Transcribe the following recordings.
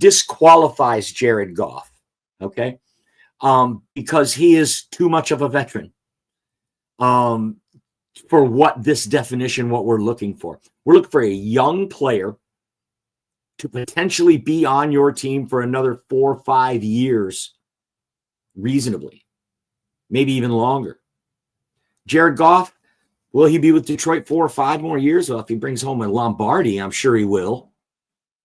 disqualifies Jared Goff, okay? Because he is too much of a veteran for what this definition, what we're looking for. We're looking for a young player to potentially be on your team for another 4 or 5 years reasonably, maybe even longer. Jared Goff, will he be with Detroit 4 or 5 more years? Well, if he brings home a Lombardi, I'm sure he will.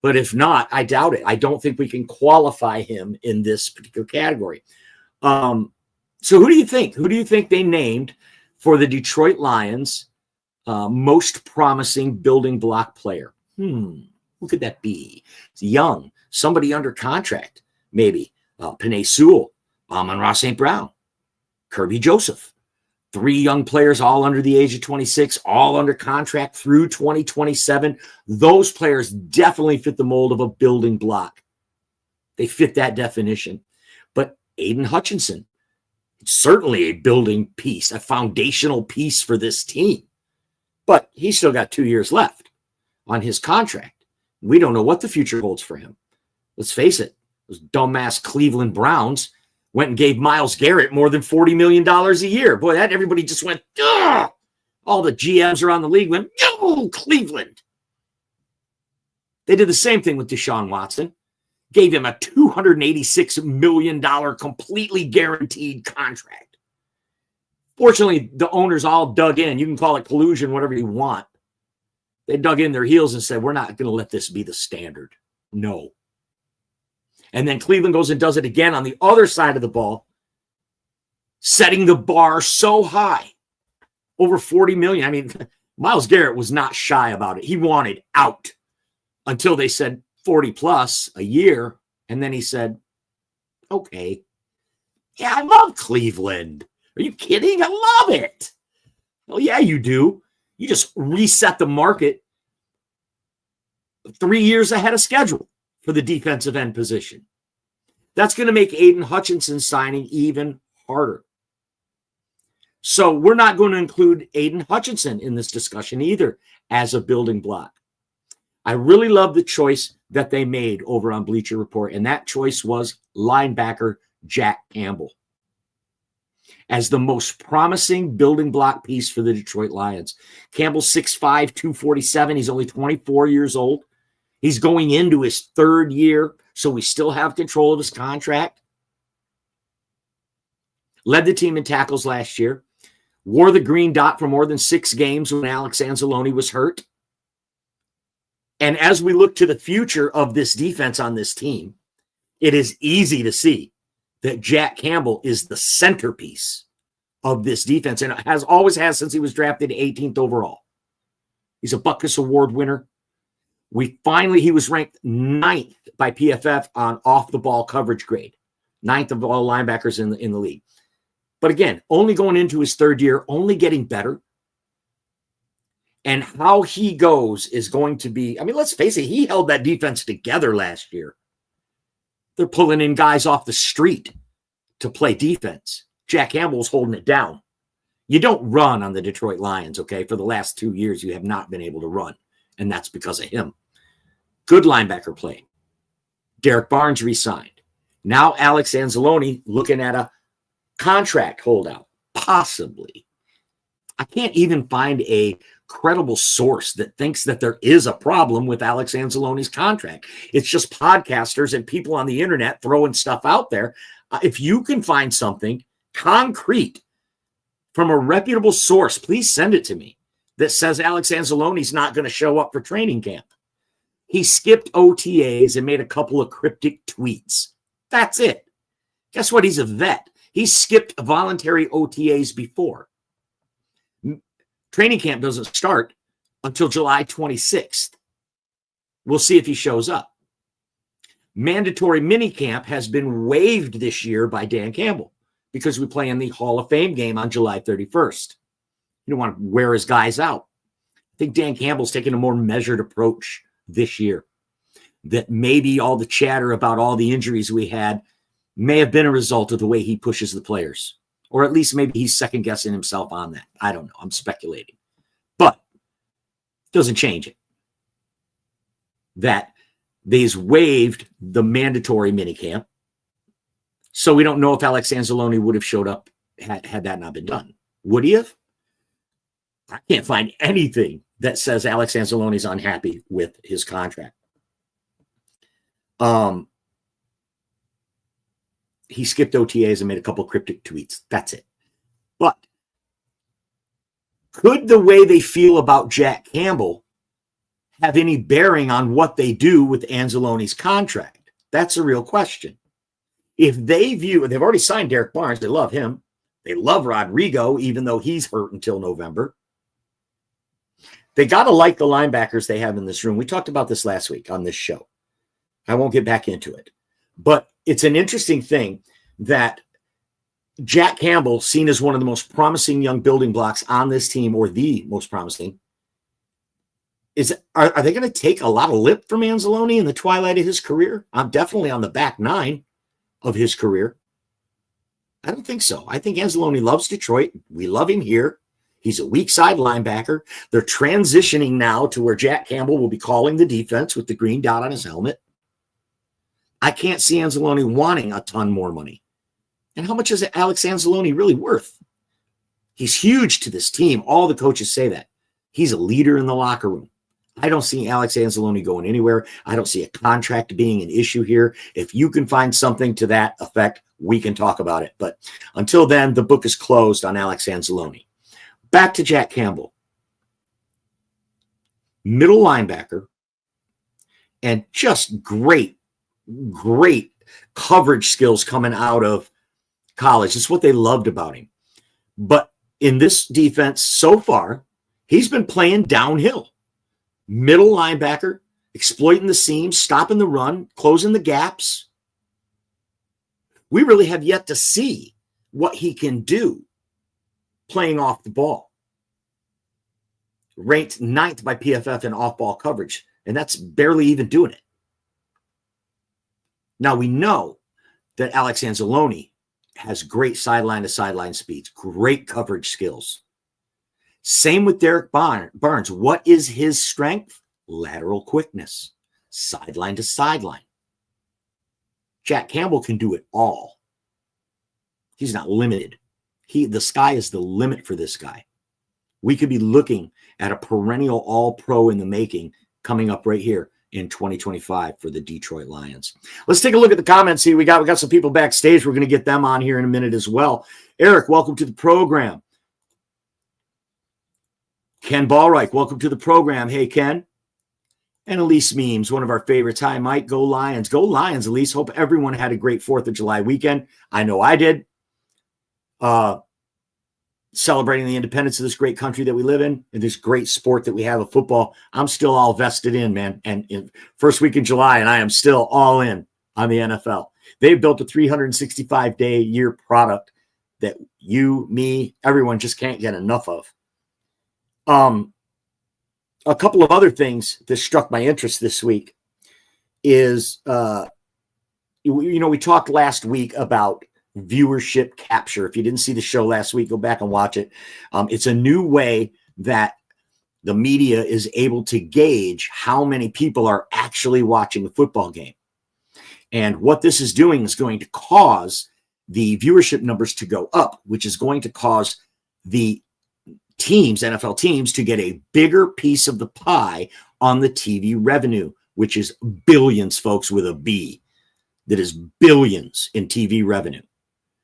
But if not, I doubt it. I don't think we can qualify him in this particular category. So who do you think? Who do you think they named for the Detroit Lions most promising building block player? Who could that be? It's young, somebody under contract, maybe. Penei Sewell, Amon-Ra St. Brown, Kirby Joseph. 3 young players, all under the age of 26, all under contract through 2027. Those players definitely fit the mold of a building block. They fit that definition. But Aiden Hutchinson, certainly a building piece, a foundational piece for this team. But he's still got 2 years left on his contract. We don't know what the future holds for him. Let's face it, those dumbass Cleveland Browns went and gave Myles Garrett more than $40 million a year. Boy, that everybody just went, ugh! All the GMs around the league went, no, Cleveland. They did the same thing with Deshaun Watson. Gave him a $286 million completely guaranteed contract. Fortunately, the owners all dug in. You can call it collusion, whatever you want. They dug in their heels and said, we're not going to let this be the standard. No. And then Cleveland goes and does it again on the other side of the ball, setting the bar so high, over $40 million. I mean, Myles Garrett was not shy about it. He wanted out until they said 40 plus a year. And then he said, okay, yeah, I love Cleveland. Are you kidding? I love it. Well, yeah, you do. You just reset the market 3 years ahead of schedule for the defensive end position. That's going to make Aiden Hutchinson signing even harder. So we're not going to include Aiden Hutchinson in this discussion either as a building block. I really love the choice that they made over on Bleacher Report, and that choice was linebacker Jack Campbell as the most promising building block piece for the Detroit Lions. Campbell's 6'5", 247. He's only 24 years old. He's going into his 3rd year, so we still have control of his contract. Led the team in tackles last year. Wore the green dot for more than 6 games when Alex Anzalone was hurt. And as we look to the future of this defense on this team, it is easy to see that Jack Campbell is the centerpiece of this defense, and has always has since he was drafted 18th overall. He's a Butkus Award winner. He was ranked 9th by PFF on off-the-ball coverage grade. 9th of all linebackers in the league. But again, only going into his 3rd year, only getting better. And how he goes is going to be, I mean, let's face it, he held that defense together last year. They're pulling in guys off the street to play defense. Jack Campbell's holding it down. You don't run on the Detroit Lions, okay? For the last 2 years, you have not been able to run, and that's because of him. Good linebacker play. Derek Barnes re-signed. Now Alex Anzalone looking at a contract holdout, possibly. I can't even find a credible source that thinks that there is a problem with Alex Anzalone's contract. It's just podcasters and people on the internet throwing stuff out there. If you can find something concrete from a reputable source, please send it to me, that says Alex Anzalone's not going to show up for training camp. He skipped OTAs and made a couple of cryptic tweets. That's it. Guess what? He's a vet. He skipped voluntary OTAs before. Training camp doesn't start until July 26th. We'll see if he shows up. Mandatory minicamp has been waived this year by Dan Campbell because we play in the Hall of Fame game on July 31st. You don't want to wear his guys out. I think Dan Campbell's taking a more measured approach this year. That maybe all the chatter about all the injuries we had may have been a result of the way he pushes the players. Or at least maybe he's second-guessing himself on that. I don't know. I'm speculating. But it doesn't change it. That They've waived the mandatory minicamp. So we don't know if Alex Anzalone would have showed up had that not been done. Would he have? I can't find anything that says Alex Anzalone is unhappy with his contract. He skipped OTAs and made a couple cryptic tweets. That's it. But could the way they feel about Jack Campbell have any bearing on what they do with Anzalone's contract? That's a real question. If they view, they've already signed Derek Barnes. They love him. They love Rodrigo, even though he's hurt until November. They got to like the linebackers they have in this room. We talked about this last week on this show. I won't get back into it. But it's an interesting thing that Jack Campbell, seen as one of the most promising young building blocks on this team, or the most promising, are they going to take a lot of lip from Anzalone in the twilight of his career? I'm definitely on the back nine of his career. I don't think so. I think Anzalone loves Detroit. We love him here. He's a weak side linebacker. They're transitioning now to where Jack Campbell will be calling the defense with the green dot on his helmet. I can't see Anzalone wanting a ton more money. And how much is Alex Anzalone really worth? He's huge to this team. All the coaches say that. He's a leader in the locker room. I don't see Alex Anzalone going anywhere. I don't see a contract being an issue here. If you can find something to that effect, we can talk about it. But until then, the book is closed on Alex Anzalone. Back to Jack Campbell. Middle linebacker, and just great coverage skills coming out of college. It's what they loved about him. But in this defense so far, he's been playing downhill. Middle linebacker, exploiting the seams, stopping the run, closing the gaps. We really have yet to see what he can do playing off the ball. Ranked 9th by PFF in off-ball coverage, and that's barely even doing it. Now, we know that Alex Anzalone has great sideline-to-sideline speeds, great coverage skills. Same with Derek Barnes. What is his strength? Lateral quickness, sideline to sideline. Jack Campbell can do it all. He's not limited. The sky is the limit for this guy. We could be looking at a perennial all-pro in the making coming up right here in 2025 for the Detroit Lions. Let's take a look at the comments here. We got some people backstage. We're going to get them on here in a minute as well. Eric, welcome to the program. Ken Ballreich, welcome to the program. Hey, Ken. And Elise Memes, one of our favorites. Hi, Mike. Go Lions. Go Lions, Elise. Hope everyone had a great 4th of July weekend. I know I did. Celebrating the independence of this great country that we live in and this great sport that we have of football. I'm still all vested in, man. And in first week in July, and I am still all in on the NFL. They've built a 365-day-a-year product that you, me, everyone just can't get enough of. A couple of other things that struck my interest this week is, we talked last week about viewership capture. If you didn't see the show last week, go back and watch it. It's a new way that the media is able to gauge how many people are actually watching the football game. And what this is doing is going to cause the viewership numbers to go up, which is going to cause the teams, NFL teams, to get a bigger piece of the pie on the TV revenue, which is billions, folks, with a B. That is billions in TV revenue.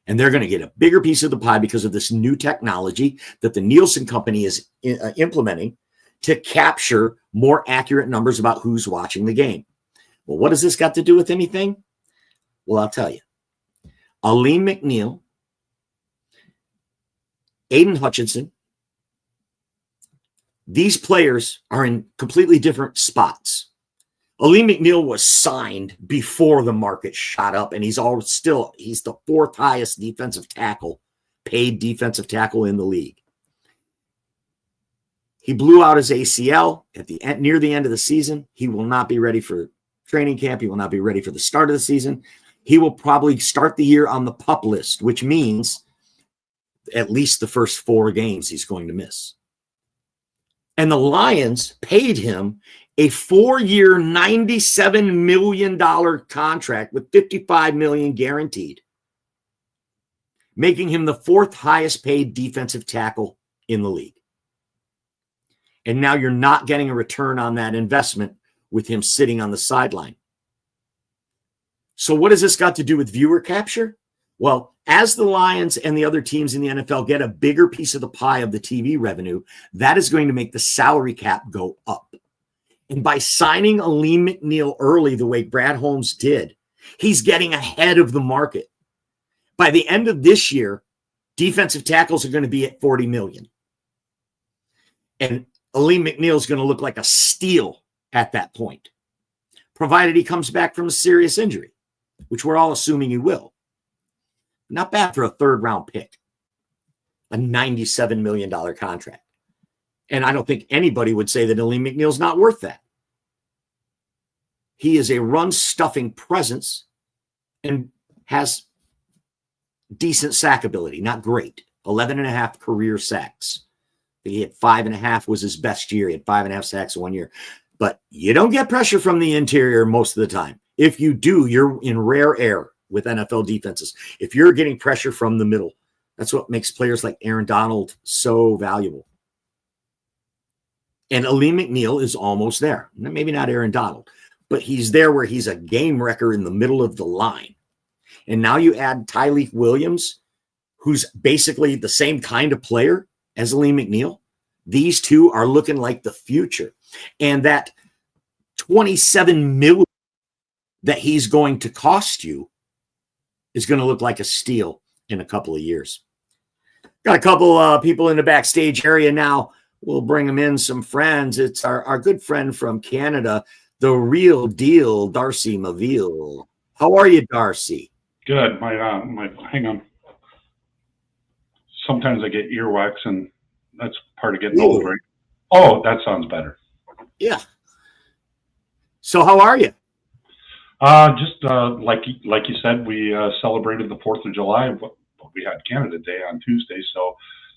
And they're going to get a bigger piece of the pie because of this new technology that the Nielsen company is implementing to capture more accurate numbers about who's watching the game. Well, what has this got to do with anything? Well, I'll tell you. Aleem McNeil, Aiden Hutchinson, these players are in completely different spots. Aleem McNeil was signed before the market shot up, and he's the 4th highest defensive tackle, paid defensive tackle in the league. He blew out his ACL near the end of the season. He will not be ready for training camp. He will not be ready for the start of the season. He will probably start the year on the PUP list, which means at least the first 4 games he's going to miss. And the Lions paid him a 4-year, $97 million contract with $55 million guaranteed, making him the 4th highest paid defensive tackle in the league. And now you're not getting a return on that investment with him sitting on the sideline. So what has this got to do with viewer capture? Well, as the Lions and the other teams in the NFL get a bigger piece of the pie of the TV revenue, that is going to make the salary cap go up. And by signing Alim McNeill early the way Brad Holmes did, he's getting ahead of the market. By the end of this year, defensive tackles are going to be at $40 million. And Alim McNeill is going to look like a steal at that point, provided he comes back from a serious injury, which we're all assuming he will. Not bad for a 3rd-round pick, a $97 million contract. And I don't think anybody would say that Alim McNeill's not worth that. He is a run-stuffing presence and has decent sack ability, not great. 11.5 career sacks. He had 5.5 was his best year. He had 5.5 sacks in 1 year. But you don't get pressure from the interior most of the time. If you do, you're in rare air with NFL defenses. If you're getting pressure from the middle, that's what makes players like Aaron Donald so valuable. And Alim McNeill is almost there. Maybe not Aaron Donald, but he's there where he's a game wrecker in the middle of the line. And now you add Tyleik Williams, who's basically the same kind of player as Alim McNeill. These two are looking like the future. And that $27 million that he's going to cost you is going to look like a steal in a couple of years. Got a couple people in the backstage area now. We'll bring them in, some friends. It's our good friend from Canada, the real deal, Darcy Maville. How are you, Darcy? Good. My hang on. Sometimes I get earwax, and that's part of getting old, right? Oh, that sounds better. Yeah. So how are you? Just like you said, we celebrated the 4th of July. We had Canada Day on Tuesday, so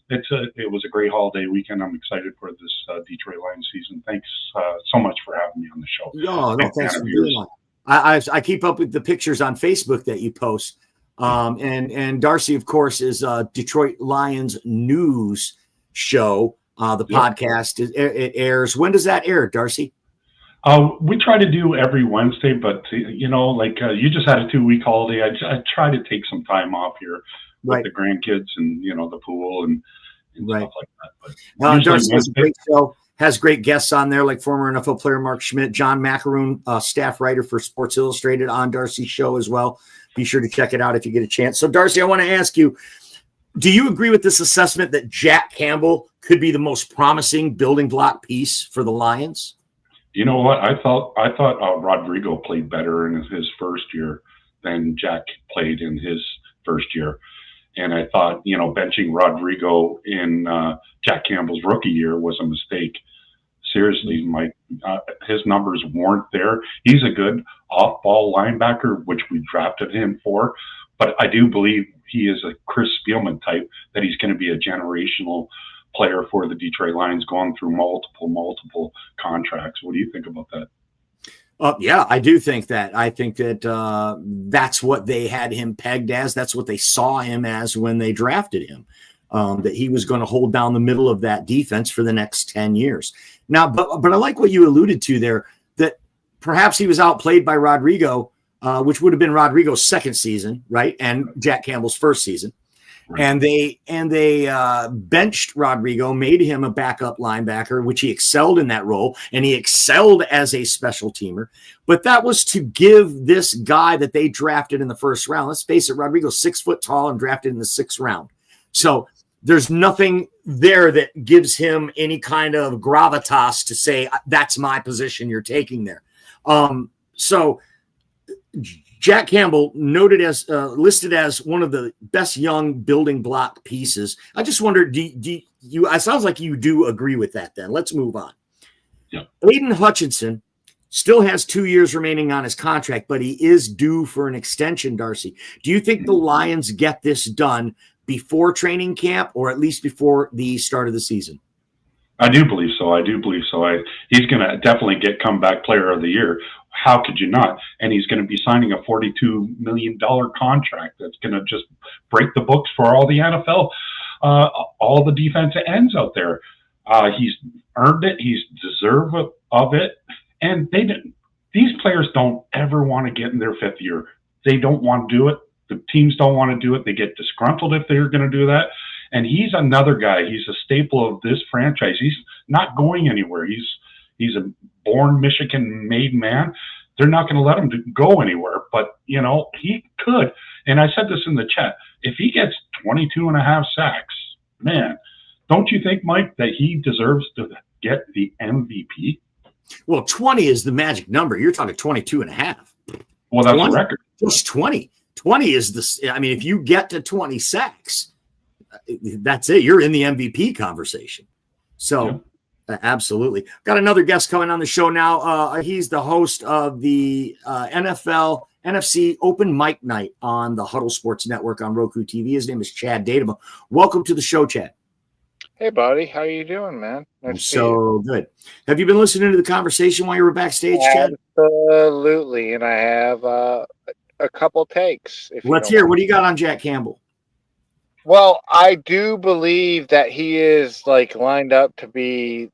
it was a great holiday weekend. I'm excited for this Detroit Lions season. Thanks so much for having me on the show. No, thanks for doing that. I keep up with the pictures on Facebook that you post. And Darcy, of course, is Detroit Lions news show. The podcast, it airs. When does that air, Darcy? We try to do every Wednesday, but you just had a 2-week holiday. I try to take some time off here with the grandkids and the pool and stuff like that. But Darcy has a great show. Has great guests on there, like former NFL player Mark Schmidt, John Macaroon, staff writer for Sports Illustrated, on Darcy's show as well. Be sure to check it out if you get a chance. So, Darcy, I want to ask you, do you agree with this assessment that Jack Campbell could be the most promising building block piece for the Lions? You know what? I thought Rodrigo played better in his first year than Jack played in his first year. And I thought, benching Rodrigo in Jack Campbell's rookie year was a mistake. Seriously, his numbers weren't there. He's a good off-ball linebacker, which we drafted him for. But I do believe he is a Chris Spielman type, that he's going to be a generational player for the Detroit Lions, going through multiple contracts. What do you think about that? Yeah, I do think that. I think that that's what they had him pegged as. That's what they saw him as when they drafted him, that he was going to hold down the middle of that defense for the next 10 years. Now, but I like what you alluded to there, that perhaps he was outplayed by Rodrigo, which would have been Rodrigo's second season, right? And Jack Campbell's first season. Right. And they benched Rodrigo, made him a backup linebacker, which he excelled in that role, and he excelled as a special teamer. But that was to give this guy that they drafted in the first round. Let's face it, Rodrigo's 6 foot tall and drafted in the 6th round. So there's nothing there that gives him any kind of gravitas to say, that's my position you're taking there. So Jack Campbell noted as listed as one of the best young building block pieces. I just wonder, do you? It sounds like you do agree with that. Then let's move on. Yeah. Aiden Hutchinson still has 2 years remaining on his contract, but he is due for an extension. Darcy, do you think the Lions get this done before training camp, or at least before the start of the season? I do believe so. He's going to definitely get comeback player of the year. How could you not? And he's going to be signing a $42 million contract that's going to just break the books for all the NFL, all the defensive ends out there. He's earned it. He's deserved of it. And these players don't ever want to get in their fifth year. They don't want to do it. The teams don't want to do it. They get disgruntled if they're going to do that. And he's another guy. He's a staple of this franchise. He's not going anywhere. He's a born Michigan-made man. They're not going to let him go anywhere. But, he could. And I said this in the chat. If he gets 22 and a half sacks, man, don't you think, Mike, that he deserves to get the MVP? Well, 20 is the magic number. You're talking 22 and a half. Well, that's the record. Just 20. 20 is if you get to 20 sacks, that's it. You're in the MVP conversation. So, absolutely. Got another guest coming on the show now. He's the host of the NFL NFC Open Mic Night on the Huddle Sports Network on Roku TV. His name is Chad Datema. Welcome to the show, Chad. Hey, buddy. How you doing, man? Nice so good. Have you been listening to the conversation while you were backstage, Chad? Absolutely. And I have a couple takes. Let's hear. What do you got on Jack Campbell? Well, I do believe that he is lined up to be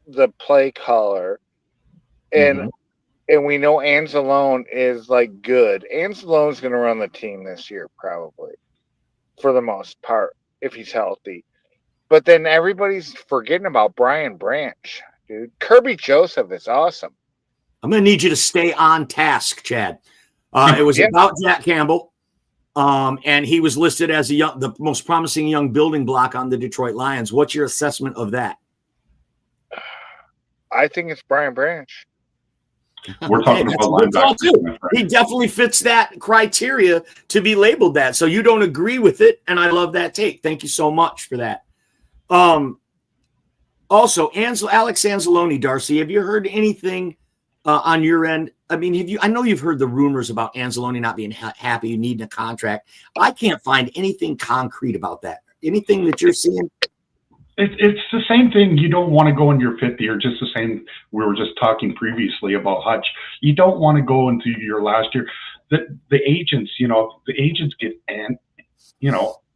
the play caller. And and we know Anzalone is good. Anzalone's going to run the team this year, probably, for the most part, if he's healthy. But then everybody's forgetting about Brian Branch, dude. Kirby Joseph is awesome. I'm going to need you to stay on task, Chad. It was about Jack Campbell, and he was listed as the most promising young building block on the Detroit Lions. What's your assessment of that? I think it's Brian Branch. We're talking about linebackers. He definitely fits that criteria to be labeled that. So you don't agree with it, and I love that take. Thank you so much for that. Also, Alex Anzalone, Darcy, have you heard anything on your end? I mean, I know you've heard the rumors about Anzalone not being happy, needing a contract. I can't find anything concrete about that. Anything that you're seeing? It's the same thing. You don't want to go in your fifth year. Just the same. We were just talking previously about Hutch. You don't want to go into your last year. The agents, get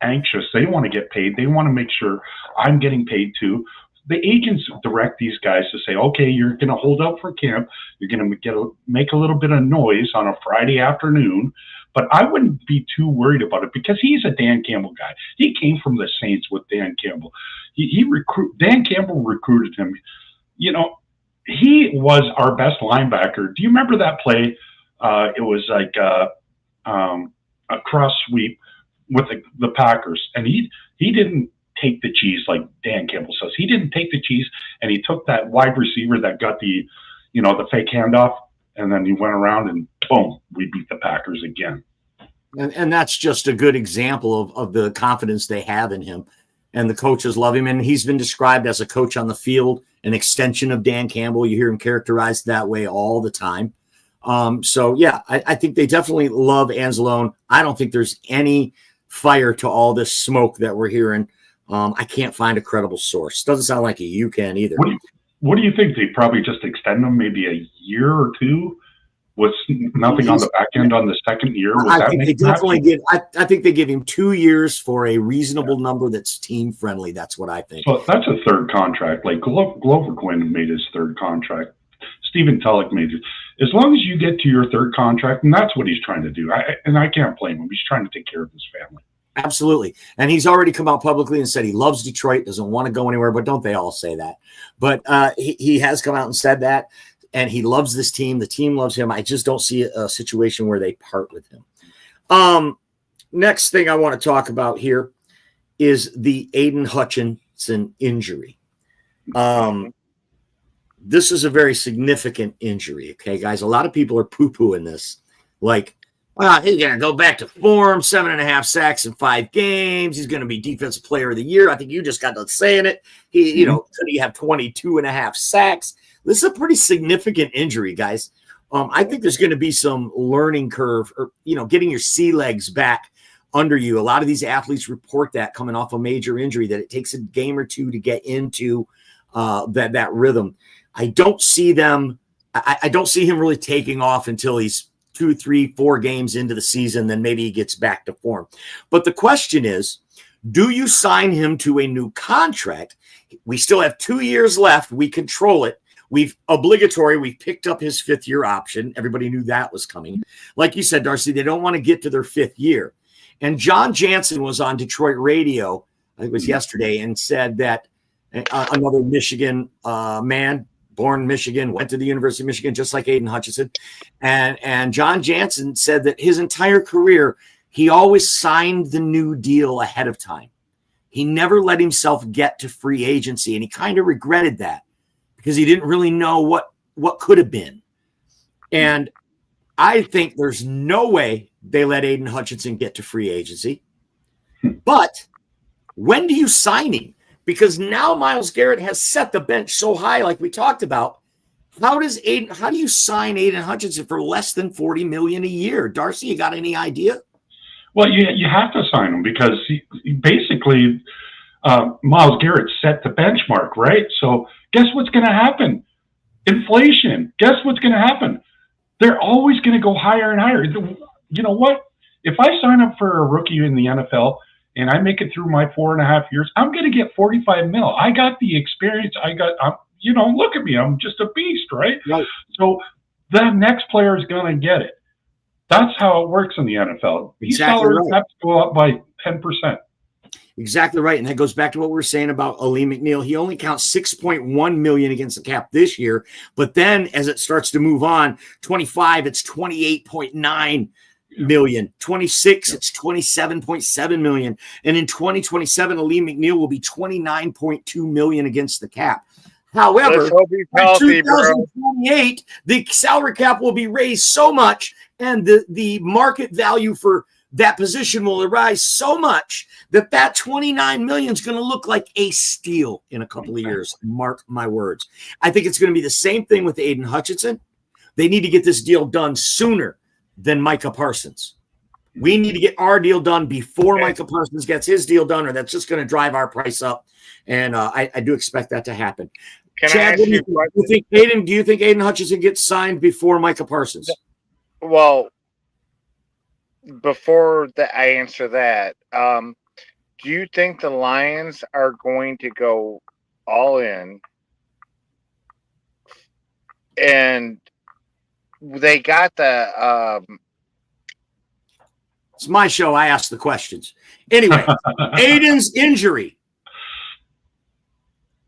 anxious. They want to get paid. They want to make sure I'm getting paid too. The agents direct these guys to say, okay, you're going to hold out for camp. You're going to make a little bit of noise on a Friday afternoon. But I wouldn't be too worried about it because he's a Dan Campbell guy. He came from the Saints with Dan Campbell. Dan Campbell recruited him. He was our best linebacker. Do you remember that play? It was like a cross sweep with the Packers, and he didn't take the cheese like Dan Campbell says. He didn't take the cheese, and he took that wide receiver that got the fake handoff, and then he went around and boom, we beat the Packers again. And that's just a good example of the confidence they have in him. And the coaches love him. And he's been described as a coach on the field, an extension of Dan Campbell. You hear him characterized that way all the time. I think they definitely love Anzalone. I don't think there's any fire to all this smoke that we're hearing. I can't find a credible source. Doesn't sound like you can either. What do you think? They probably just extend them maybe a year or two with nothing on the back end on the second year? I think they give him 2 years for a reasonable number that's team friendly. That's what I think. So that's a third contract. Like Glover Quinn made his third contract. Stephen Tulloch made it. As long as you get to your third contract, and that's what he's trying to do. I can't blame him. He's trying to take care of his family. Absolutely. And he's already come out publicly and said he loves Detroit, doesn't want to go anywhere, but don't they all say that? But he has come out and said that, and he loves this team. The team loves him. I just don't see a situation where they part with him. Next thing I want to talk about here is the Aiden Hutchinson injury. This is a very significant injury, okay, guys? A lot of people are poo-pooing this. Like, well, he's going to go back to form, 7.5 sacks in 5 games. He's going to be defensive player of the year. I think you just got done saying it. Could he have 22.5 sacks? This is a pretty significant injury, guys. I think there's going to be some learning curve or, getting your sea legs back under you. A lot of these athletes report that coming off a major injury, that it takes a game or two to get into that rhythm. I don't see him really taking off until he's 2, 3, 4 games into the season. Then maybe he gets back to form. But the question is, do you sign him to a new contract? We still have 2 years left. We control it. We've picked up his 5th-year option. Everybody knew that was coming. Like you said, Darcy, they don't want to get to their 5th year. And John Jansen was on Detroit radio, I think it was yesterday, and said that another Michigan man, born in Michigan, went to the University of Michigan, just like Aiden Hutchinson. And John Jansen said that his entire career, he always signed the new deal ahead of time. He never let himself get to free agency, and he kind of regretted that because he didn't really know what could have been. And I think there's no way they let Aiden Hutchinson get to free agency. But when do you sign him? Because now Myles Garrett has set the bench so high, like we talked about. How do you sign Aiden Hutchinson for less than $40 million a year? Darcy, you got any idea? Well, you have to sign him because he basically Myles Garrett set the benchmark, right? So guess what's going to happen? Inflation. Guess what's going to happen? They're always going to go higher and higher. You know what? If I sign up for a rookie in the NFL and I make it through my 4.5 years, I'm going to get $45 million. I got the experience. Look at me. I'm just a beast, right? Right. So the next player is going to get it. That's how it works in the NFL. These salaries have to go up by 10%. Exactly right. And that goes back to what we were saying about Aleem McNeil. He only counts $6.1 million against the cap this year. But then as it starts to move on, 25, it's $28.9 million. 26, it's $27.7 million. And in 2027, Aleem McNeil will be $29.2 million against the cap. However, by 2028, the salary cap will be raised so much, and the market value for that position will rise so much that $29 million is going to look like a steal in a couple of years. Mark my words. I think it's going to be the same thing with Aiden Hutchinson. They need to get this deal done sooner than Micah Parsons. We need to get our deal done before Micah Parsons gets his deal done, or that's just going to drive our price up. And I do expect that to happen. Chad, do you think Aiden Hutchinson gets signed before Micah Parsons? Well, before I answer that, do you think the Lions are going to go all in? And they got the it's my show. I ask the questions. Anyway, Aiden's injury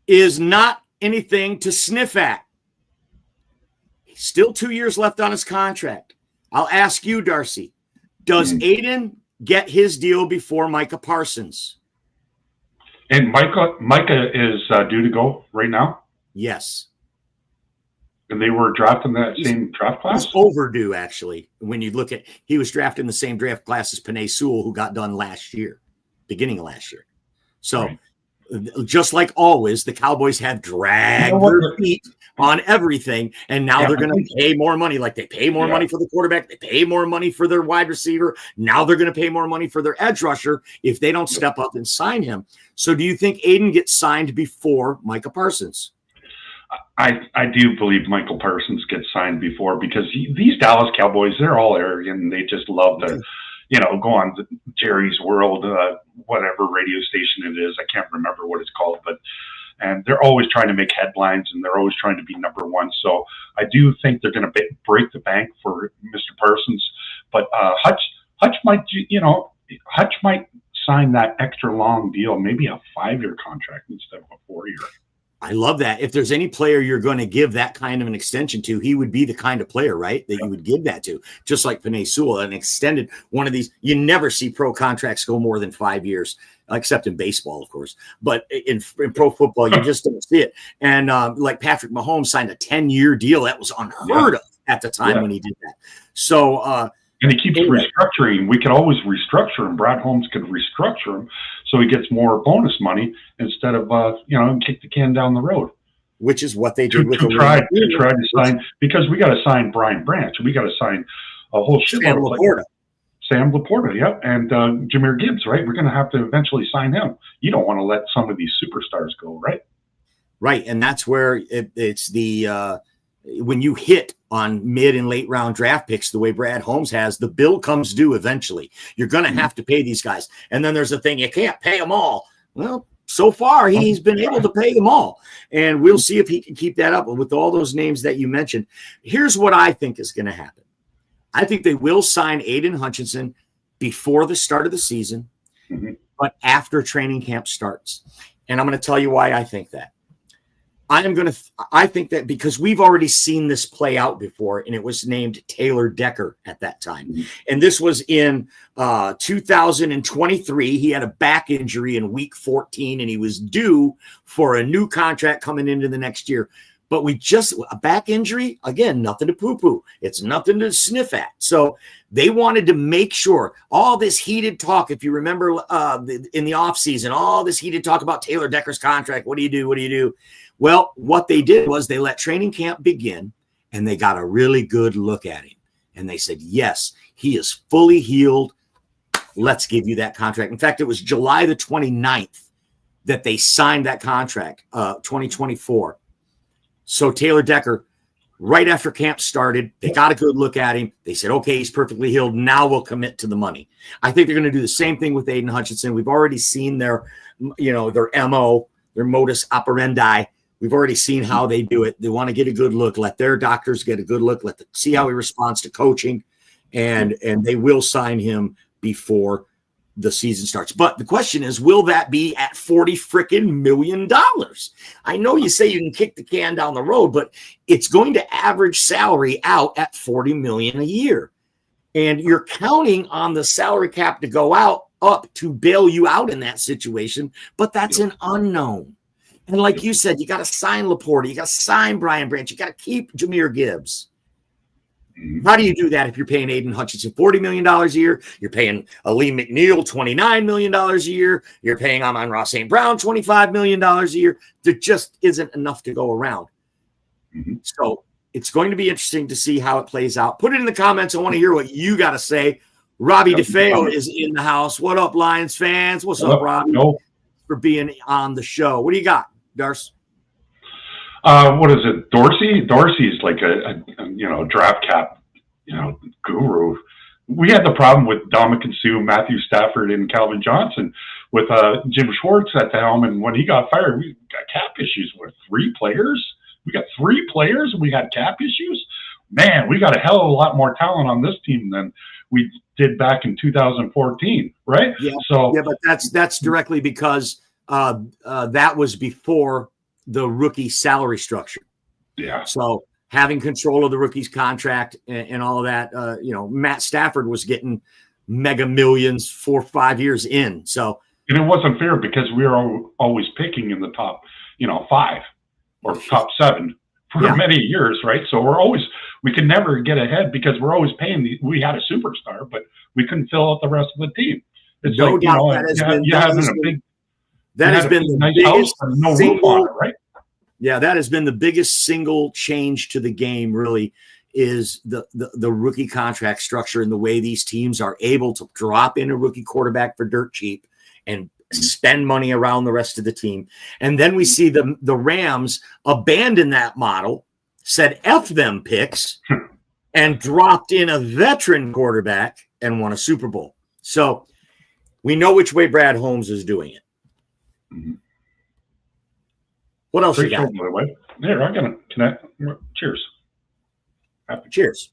is not anything to sniff at. He's still 2 years left on his contract. I'll ask you, Darcy, does Aiden get his deal before Micah Parsons? And Micah is due to go right now? Yes. And they were drafted in that same draft class? He's overdue, actually. When you look at, he was drafted in the same draft class as Penei Sewell, who got done beginning of last year. So, right. Just like always, the Cowboys have dragged their feet on everything, and now they're going to pay more money. Like they pay more money for the quarterback, they pay more money for their wide receiver. Now they're going to pay more money for their edge rusher if they don't step up and sign him. So, do you think Aiden gets signed before Micah Parsons? I do believe Michael Parsons gets signed before, because these Dallas Cowboys, they're all arrogant and they just love to, go on Jerry's World, whatever radio station it is. I can't remember what it's called, and they're always trying to make headlines and they're always trying to be number one. So I do think they're going to break the bank for Mr. Parsons, but Hutch might sign that extra long deal, maybe a 5-year contract instead of a 4-year. I love that. If there's any player you're going to give that kind of an extension to, he would be the kind of player, right, that you would give that to. Just like Penei Sewell, an extended one of these. You never see pro contracts go more than 5 years, except in baseball, of course. But in pro football, you just don't see it. And like Patrick Mahomes signed a 10-year deal. That was unheard of at the time when he did that. So, and he keeps restructuring. We could always restructure him. Brad Holmes could restructure him so he gets more bonus money instead of kick the can down the road. Which is what they did to try to sign, because we got to sign Brian Branch. We got to sign a whole shitload of players. Sam Laporta, yep, and Jahmyr Gibbs, right? We're going to have to eventually sign him. You don't want to let some of these superstars go, right? Right, and that's where it's the when you hit on mid and late round draft picks the way Brad Holmes has, the bill comes due eventually. You're going to have to pay these guys. And then there's the thing, you can't pay them all. Well, so far he's been able to pay them all. And we'll see if he can keep that up with all those names that you mentioned. Here's what I think is going to happen. I think they will sign Aiden Hutchinson before the start of the season, but after training camp starts. And I'm going to tell you why I think that. I think that because we've already seen this play out before, and it was named Taylor Decker at that time. And this was in 2023. He had a back injury in week 14, and he was due for a new contract coming into the next year. But a back injury, again, nothing to poo-poo. It's nothing to sniff at. So they wanted to make sure all this heated talk, if you remember in the offseason, all this heated talk about Taylor Decker's contract. What do you do? What do you do? Well, what they did was they let training camp begin, and they got a really good look at him. And they said, yes, he is fully healed. Let's give you that contract. In fact, it was July the 29th that they signed that contract, 2024. So Taylor Decker, right after camp started, they got a good look at him. They said, okay, he's perfectly healed. Now we'll commit to the money. I think they're going to do the same thing with Aiden Hutchinson. We've already seen their MO, their modus operandi. We've already seen how they do it. They want to get a good look, let their doctors get a good look, see how he responds to coaching, and they will sign him before the season starts. But the question is, will that be at $40 million? I know you say you can kick the can down the road, but it's going to average salary out at $40 million a year. And you're counting on the salary cap to go up to bail you out in that situation, but that's an unknown. And like you said, you got to sign Laporta, you got to sign Brian Branch, you got to keep Jahmyr Gibbs. How do you do that if you're paying Aiden Hutchinson $40 million a year? You're paying Ali McNeil $29 million a year. You're paying Amon-Ra St. Brown $25 million a year. There just isn't enough to go around. So it's going to be interesting to see how it plays out. Put it in the comments. I want to hear what you got to say. Robbie DeFeo is in the house. What up, Lions fans? What's up, Robbie? For being on the show. What do you got, Darce? What is it? Dorsey's like a draft cap, guru. We had the problem with Ndamukong Suh, Matthew Stafford, and Calvin Johnson with Jim Schwartz at the helm. And when he got fired, we got cap issues with 3 players. We got 3 players and we had cap issues. Man, we got a hell of a lot more talent on this team than we did back in 2014, right? Yeah. But that's directly because that was before the rookie salary structure. Yeah. So having control of the rookie's contract and all of that, Matt Stafford was getting mega millions 4 or 5 years in. So, and it wasn't fair because we were always picking in the top, 5 or top 7 for many years, right? So we could never get ahead because we're always paying. We had a superstar, but we couldn't fill out the rest of the team. It's no doubt that has been the biggest single, right? Yeah, that has been the biggest single change to the game, really, is the rookie contract structure and the way these teams are able to drop in a rookie quarterback for dirt cheap and spend money around the rest of the team. And then we see the Rams abandon that model, said F them picks, and dropped in a veteran quarterback and won a Super Bowl. So we know which way Brad Holmes is doing it. What else you got? Here, I'm going to connect. Cheers. Cheers.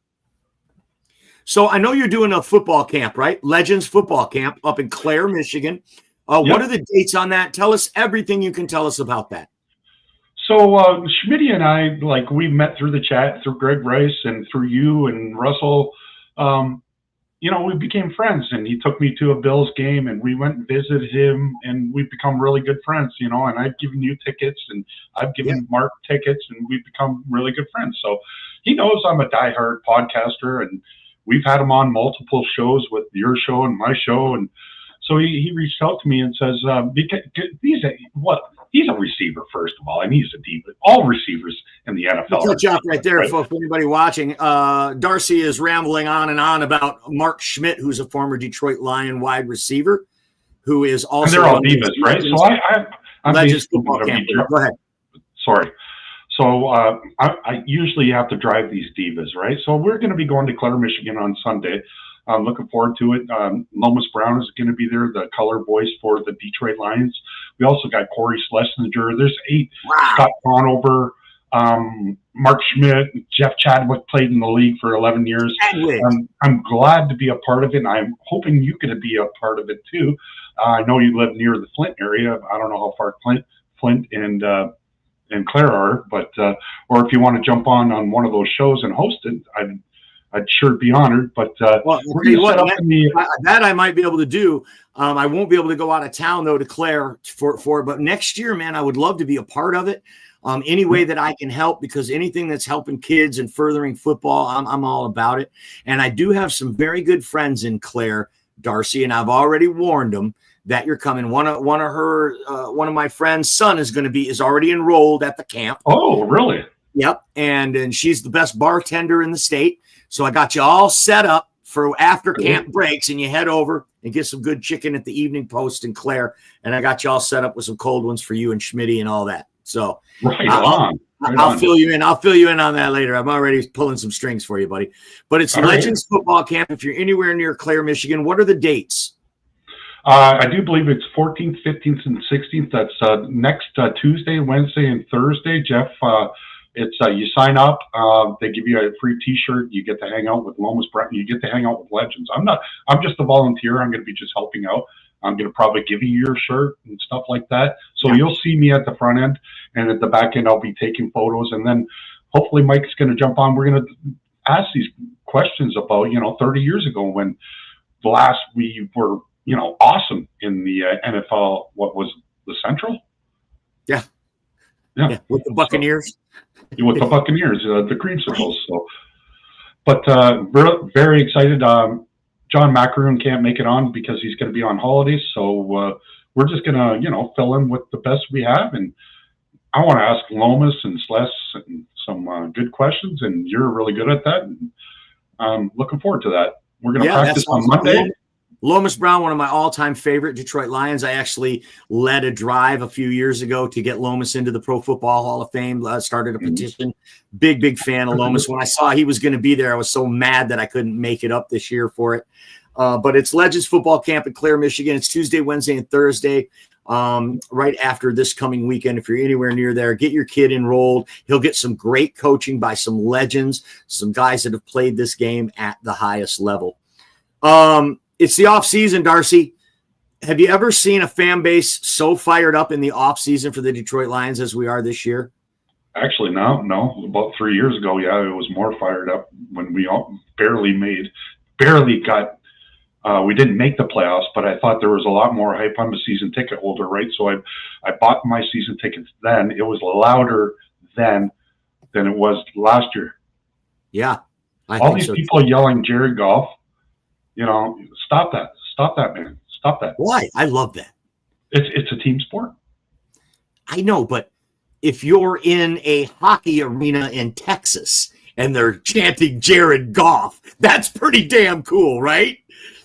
So I know you're doing a football camp, right? Legends football camp up in Clare, Michigan. What are the dates on that? Tell us everything you can tell us about that. So Schmitty and I, we met through the chat, through Greg Rice and through you and Russell. We became friends, and he took me to a Bills game, and we went and visited him, and we've become really good friends, and I've given you tickets, and I've given Mark tickets, and we've become really good friends. So he knows I'm a diehard podcaster, and we've had him on multiple shows with your show and my show. And so he reached out to me and says, he's a receiver, first of all, and he's a deep. All receivers in the NFL. I'll cut you off right there, for anybody watching. Darcy is rambling on and on about Mark Schmidt, who's a former Detroit Lion wide receiver, who is also. And they're all divas, right? So I'm Legends football camp. Go ahead. Sorry. So I usually have to drive these divas, right? So we're going to be going to Clare, Michigan on Sunday. I'm looking forward to it. Lomas Brown is going to be there, the color voice for the Detroit Lions. We also got Corey Schlesinger. There's 8. Wow. Scott Conover, Mark Schmidt, Jeff Chadwick played in the league for 11 years. I'm glad to be a part of it, and I'm hoping you can be a part of it too. I know you live near the Flint area. I don't know how far Flint and Clare are, but or if you want to jump on one of those shows and host it, I'd sure be honored. But we're going to set up that I might be able to do. I won't be able to go out of town though to Clare for it, but next year, man, I would love to be a part of it. Any way that I can help, because anything that's helping kids and furthering football, I'm all about it. And I do have some very good friends in Clare, Darcy, and I've already warned them that you're coming. One of my friend's son is already enrolled at the camp. Oh, really? Yep. And she's the best bartender in the state. So I got you all set up for after camp breaks, and you head over and get some good chicken at the Evening Post in Clare. And I got you all set up with some cold ones for you and Schmitty and all that. So I'll fill you in. I'll fill you in on that later. I'm already pulling some strings for you, buddy. But it's Legends Football Camp. If you're anywhere near Clare, Michigan, what are the dates? I do believe it's 14th, 15th, and 16th. That's next Tuesday, Wednesday, and Thursday. Jeff, it's you sign up. They give you a free T-shirt. You get to hang out with Lomas Brown. You get to hang out with legends. I'm just a volunteer. I'm going to be just helping out. I'm going to probably give you your shirt and stuff like that. So you'll see me at the front end, and at the back end, I'll be taking photos. And then hopefully Mike's going to jump on. We're going to ask these questions about 30 years ago when last we were awesome in the NFL. What was the Central? Yeah, with the Buccaneers. With the Buccaneers, the Creamsicles. So, but very excited. John Macaroon can't make it on because he's going to be on holidays. So we're just going to, fill in with the best we have. And I want to ask Lomas and Sles some good questions, and you're really good at that. And I'm looking forward to that. We're going to practice on Monday. Cool. Lomas Brown, one of my all-time favorite Detroit Lions. I actually led a drive a few years ago to get Lomas into the Pro Football Hall of Fame. Started a petition. Big fan of Lomas. When I saw he was going to be there, I was so mad that I couldn't make it up this year for it. But it's Legends Football Camp in Clare, Michigan. It's Tuesday, Wednesday, and Thursday, right after this coming weekend. If you're anywhere near there, get your kid enrolled. He'll get some great coaching by some legends, some guys that have played this game at the highest level. It's the off season, Darcy. Have you ever seen a fan base so fired up in the off season for the Detroit Lions as we are this year? Actually, no. About 3 years ago, it was more fired up when we barely got. We didn't make the playoffs, but I thought there was a lot more hype. I'm a season ticket holder, right? So I bought my season tickets then. It was louder then than it was last year. Yeah, all these people yelling Jared Goff. Stop that, man. Stop that. Why? I love that. It's a team sport. I know, but if you're in a hockey arena in Texas and they're chanting Jared Goff, that's pretty damn cool, right?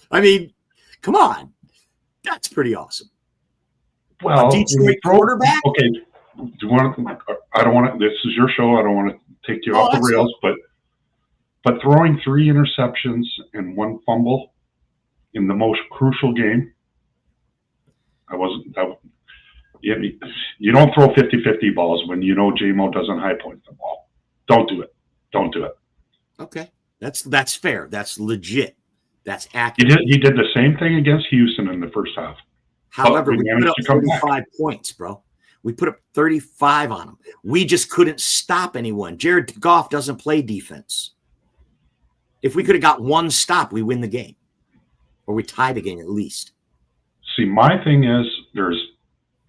I mean, come on. That's pretty awesome. Well, a Detroit quarterback? Okay. I don't want to, this is your show. I don't want to take you off the rails, but throwing 3 interceptions and 1 fumble in the most crucial game, you don't throw 50-50 balls when J-Mo doesn't high point the ball. Don't do it. Okay. That's fair. That's legit. That's accurate. He did the same thing against Houston in the first half. However, we put up 35 points, bro. We put up 35 on them. We just couldn't stop anyone. Jared Goff doesn't play defense. If we could have got 1 stop, we win the game. Or we tie the game at least. See, my thing is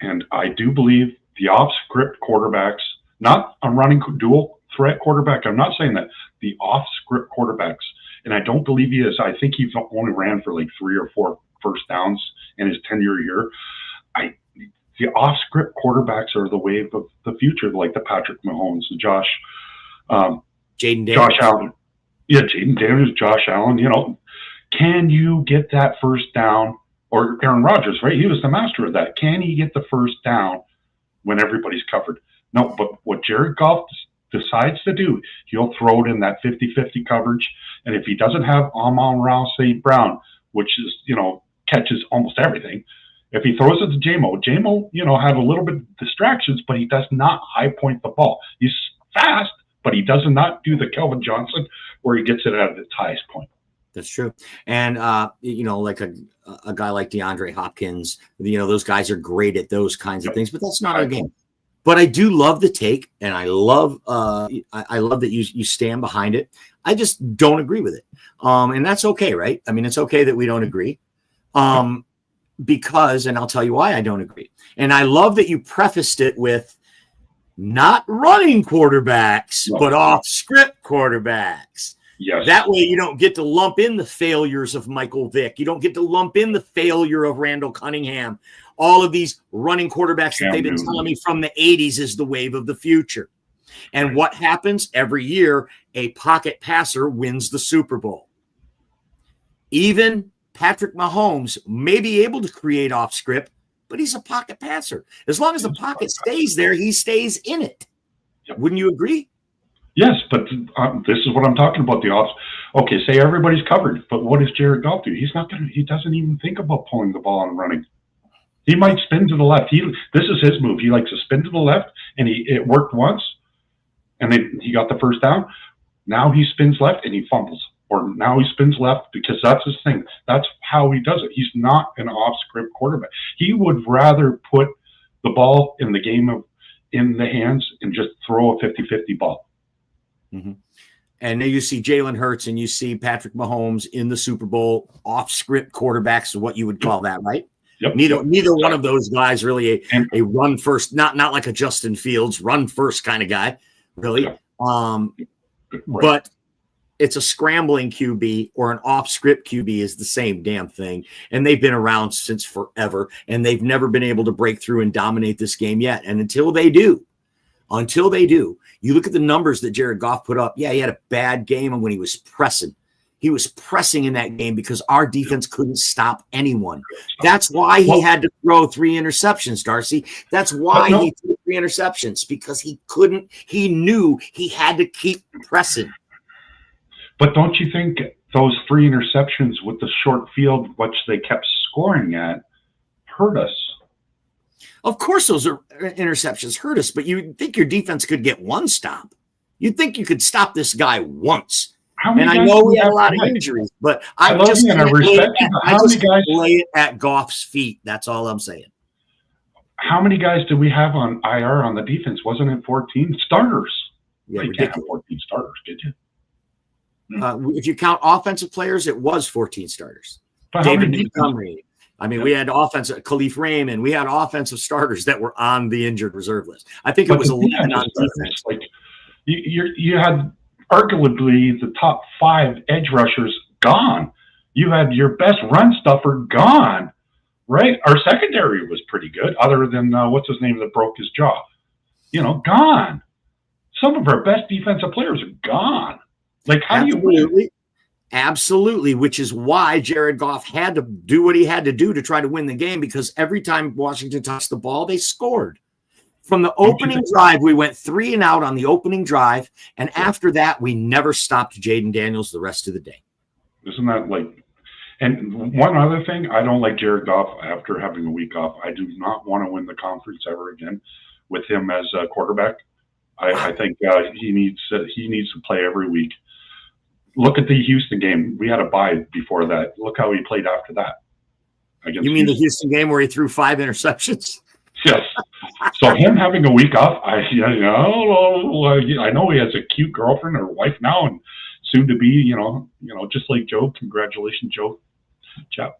and I do believe the off-script quarterbacks, not a running dual threat quarterback. I'm not saying that. The off-script quarterbacks, and I don't believe he is. I think he only ran for like 3 or 4 first downs in his tenure here. the off-script quarterbacks are the wave of the future, like the Patrick Mahomes, the Jaden Daniels. Josh Allen. Yeah, Jaden Daniels, Josh Allen. Can you get that first down? Or Aaron Rodgers, right? He was the master of that. Can he get the first down when everybody's covered? No, but what Jared Goff decides to do, he'll throw it in that 50-50 coverage. And if he doesn't have Amon-Ra St. Brown, which is, catches almost everything, if he throws it to J-Mo, had a little bit of distractions, but he does not high point the ball. He's fast, but he does not do the Kelvin Johnson where he gets it at its highest point. That's true. And, like a guy like DeAndre Hopkins, those guys are great at those kinds of things, but that's not our game. But I do love the take, and I love that you stand behind it. I just don't agree with it. And that's okay, right? I mean, it's okay that we don't agree. Because, and I'll tell you why I don't agree. And I love that you prefaced it with not running quarterbacks, but off-script quarterbacks. Yes. That way you don't get to lump in the failures of Michael Vick. You don't get to lump in the failure of Randall Cunningham. All of these running quarterbacks that they've been telling me from the 80s is the wave of the future. And what happens every year? A pocket passer wins the Super Bowl. Even Patrick Mahomes may be able to create off script, but he's a pocket passer. As long as the pocket stays there, he stays in it. Yep. Wouldn't you agree? Yes, but this is what I'm talking about. Okay, say everybody's covered, but what does Jared Goff do? He doesn't even think about pulling the ball and running. He might spin to the left. This is his move. He likes to spin to the left, and it worked once, and then he got the first down. Now he spins left and he fumbles, or now he spins left because that's his thing. That's how he does it. He's not an off-script quarterback. He would rather put the ball in the hands and just throw a 50-50 ball. Mm-hmm. And then you see Jalen Hurts and you see Patrick Mahomes in the Super Bowl, off-script quarterbacks, what you would call that, right? Yep. Neither one of those guys really a run first, not like a Justin Fields run first kind of guy, really. Yeah. Right. But it's a scrambling QB or an off-script QB is the same damn thing, and they've been around since forever, and they've never been able to break through and dominate this game yet. And until they do, you look at the numbers that Jared Goff put up. Yeah, he had a bad game when he was pressing. He was pressing in that game because our defense couldn't stop anyone. That's why he had to throw 3 interceptions, Darcy. That's why he threw 3 interceptions, because he knew he had to keep pressing. But don't you think those 3 interceptions with the short field, which they kept scoring at, hurt us? Of course those interceptions hurt us, but you'd think your defense could get one stop. You'd think you could stop this guy once. And I know we had a lot of injuries, but I just lay it at Goff's feet. That's all I'm saying. How many guys did we have on IR on the defense? Wasn't it 14 starters? Yeah, you can't have 14 starters, did you? If you count offensive players, it was 14 starters. But David Montgomery. I mean, we had offensive Khalif Raymond. We had offensive starters that were on the injured reserve list. I think it was 11 on defense. Like you had arguably the top 5 edge rushers gone. You had your best run stuffer gone, right? Our secondary was pretty good, other than what's his name that broke his jaw. Gone. Some of our best defensive players are gone. Like, how do you win? Absolutely, which is why Jared Goff had to do what he had to do to try to win the game, because every time Washington touched the ball, they scored. From the opening drive, we went 3 and out on the opening drive, and after that, we never stopped Jaden Daniels the rest of the day. Isn't that like – and one other thing, I don't like Jared Goff after having a week off. I do not want to win the conference ever again with him as a quarterback. I think he needs to play every week. Look at the Houston game. We had a bye before that. Look how he played after that. You mean the Houston game where he threw 5 interceptions? Yes. So him having a week off, I know he has a cute girlfriend or wife now, and soon to be, just like Joe. Congratulations, Joe. Chap.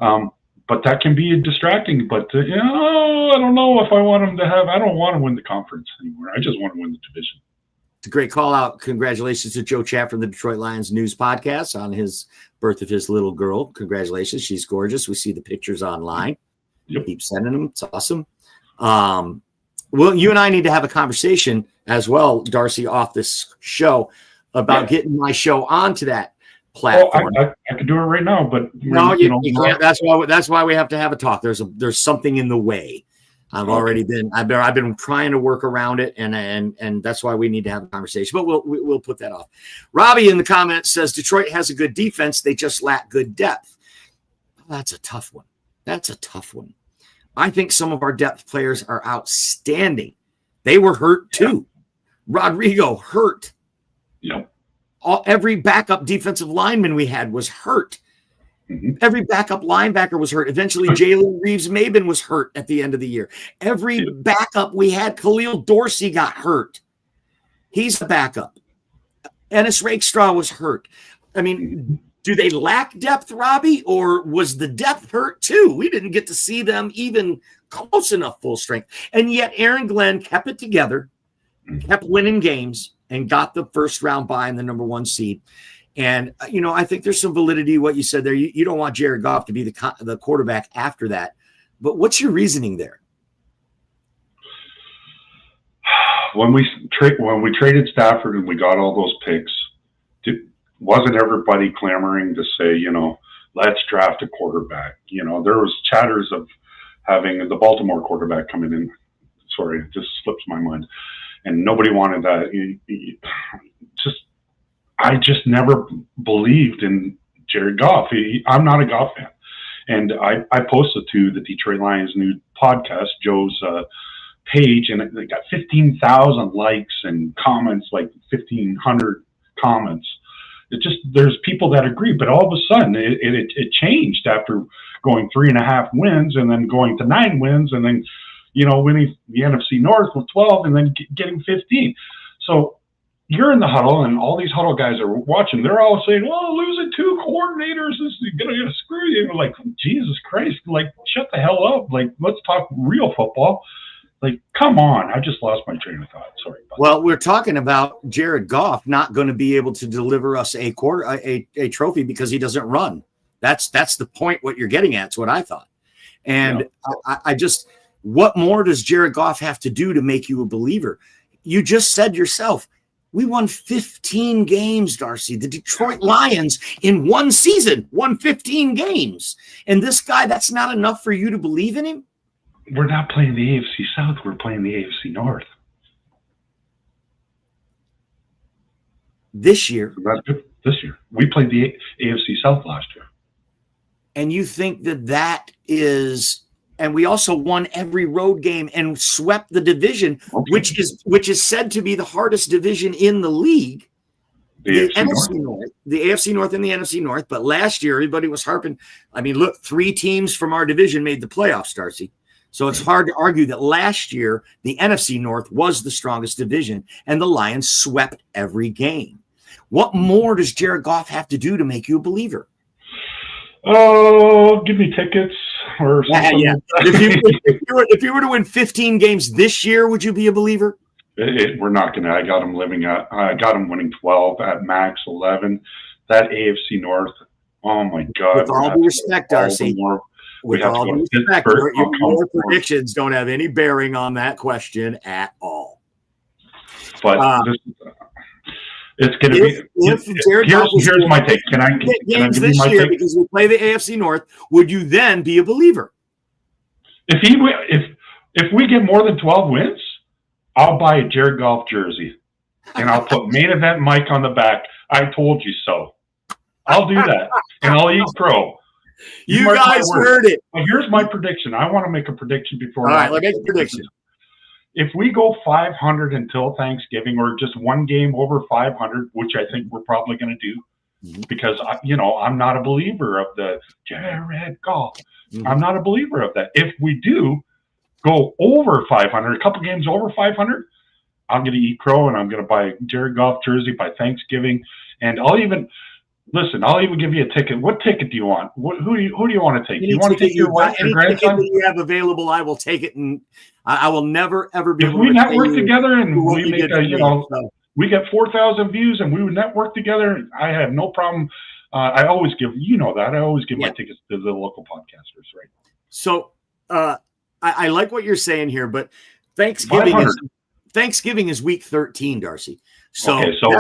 But that can be distracting. But I don't know if I want him to have. I don't want to win the conference anymore. I just want to win the division. It's a great call out. Congratulations to Joe Chapp from the Detroit Lions News Podcast on his birth of his little girl. Congratulations. She's gorgeous. We see the pictures online. Yep. Keep sending them. It's awesome. Well, you and I need to have a conversation as well, Darcy, off this show about getting my show onto that platform. I could do it right now, but no, you can't. That's why we have to have a talk. There's something in the way. I've been trying to work around it, and that's why we need to have a conversation. But we'll put that off. Robbie in the comments says Detroit has a good defense. They just lack good depth. That's a tough one. I think some of our depth players are outstanding. They were hurt too. Rodrigo hurt. Yep. Every backup defensive lineman we had was hurt. Mm-hmm. Every backup linebacker was hurt. Eventually, Jalen Reeves-Maybin was hurt at the end of the year. Every backup we had, Khalil Dorsey got hurt. He's the backup. Ennis Rakestraw was hurt. I mean, do they lack depth, Robbie, or was the depth hurt too? We didn't get to see them even close enough full strength. And yet Aaron Glenn kept it together, kept winning games, and got the first round bye in the number 1 seed. And, I think there's some validity what you said there. You don't want Jared Goff to be the quarterback after that. But what's your reasoning there? When we traded Stafford and we got all those picks, wasn't everybody clamoring to say, let's draft a quarterback? There was chatters of having the Baltimore quarterback coming in. Sorry, it just slips my mind. And nobody wanted that. I just never believed in Jared Goff. I'm not a Goff fan. And I posted to the Detroit Lions new podcast, Joe's page, and they got 15,000 likes and comments, like 1,500 comments. There's people that agree, but all of a sudden it changed after going 3.5 wins and then going to 9 wins and then, winning the NFC North with 12 and then getting 15. So you're in the huddle and all these huddle guys are watching. They're all saying, well, losing 2 coordinators is going to screw you. And like, Jesus Christ, like, shut the hell up. Like, let's talk real football. Like, come on. I just lost my train of thought. Sorry. Well, we're talking about Jared Goff not going to be able to deliver us a trophy because he doesn't run. That's the point. What you're getting at is what I thought. And I just, what more does Jared Goff have to do to make you a believer? You just said yourself, we won 15 games, Darcy. The Detroit Lions in one season won 15 games. And this guy, that's not enough for you to believe in him? We're not playing the AFC South. We're playing the AFC North. This year. This year. We played the AFC South last year. And you think that is... And we also won every road game and swept the division, which is said to be the hardest division in the league. The NFC North, the AFC North and the NFC North. But last year, everybody was harping. I mean, look, 3 teams from our division made the playoffs, Darcy. So it's hard to argue that last year, the NFC North was the strongest division, and the Lions swept every game. What more does Jared Goff have to do to make you a believer? Oh, give me tickets or something. Yeah. If you were to win 15 games this year, would you be a believer? We're not going to. I got them winning 12 at max 11. That AFC North, oh my God. With all due respect, Darcy. With all due respect, your predictions don't have any bearing on that question at all. But it's going to be. Here's my take. Can I give you my take? Because we play the AFC North, would you then be a believer? If we get more than 12 wins, I'll buy a Jared Goff jersey, and I'll put Main Event Mike on the back. I told you so. I'll do that, and I'll eat crow. You guys heard it. Well, here's my prediction. I want to make a prediction before. All right, let's make a prediction. If we go 500 until Thanksgiving, or just one game over 500, which I think we're probably going to do, because I'm not a believer of the Jared Goff. I'm not a believer of that. If we do go over 500, a couple games over 500, I'm going to eat crow and I'm going to buy a Jared Goff jersey by Thanksgiving, and I'll even give you a ticket. What ticket do you want? Who do you want to take? You want to take your wife, your grandson? Any ticket that you have available, I will take it, and I will never ever be. If we network together and we make we get 4,000 views and we would network together, I have no problem. I always give my tickets to the local podcasters, right? So I like what you're saying here, but Thanksgiving is week 13, Darcy. So, okay, so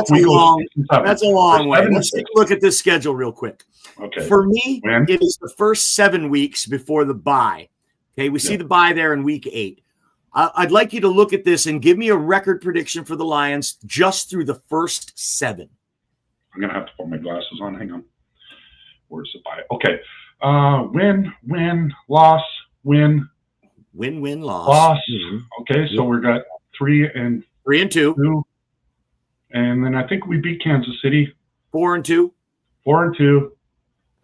that's a long way. Let's take a look at this schedule real quick. Okay. For me, it is the first 7 weeks before the bye. Okay, we see the bye there in week 8. I'd like you to look at this and give me a record prediction for the Lions just through the first 7. I'm going to have to put my glasses on. Hang on. Where's the bye? Okay. Win, loss, win. Win, loss. Loss. Mm-hmm. Okay, so we've got 3 and 2. And then I think we beat Kansas City. 4 and 2. 4 and 2.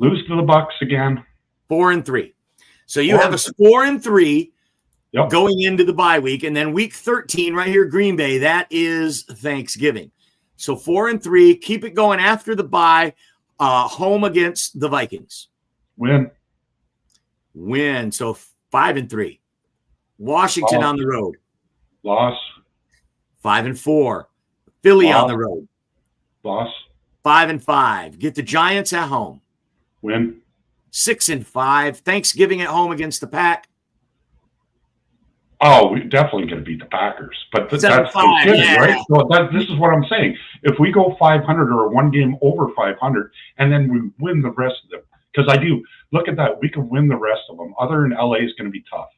Lose to the Bucks again. 4 and 3. So you have a 4 and 3 going into the bye week, and then week 13 right here, Green Bay. That is Thanksgiving. So 4 and 3. Keep it going after the bye. Home against the Vikings. Win. So 5 and 3. Washington on the road. Loss. 5 and 4. Philly on the road. Loss. 5 and 5. Get the Giants at home. Win. 6 and 5. Thanksgiving at home against the Pack. Oh, we're definitely going to beat the Packers. But that's Thanksgiving, right? So this is what I'm saying. If we go 500 or one game over 500, and then we win the rest of them, because I do look at that, we can win the rest of them. Other than LA is going to be tough.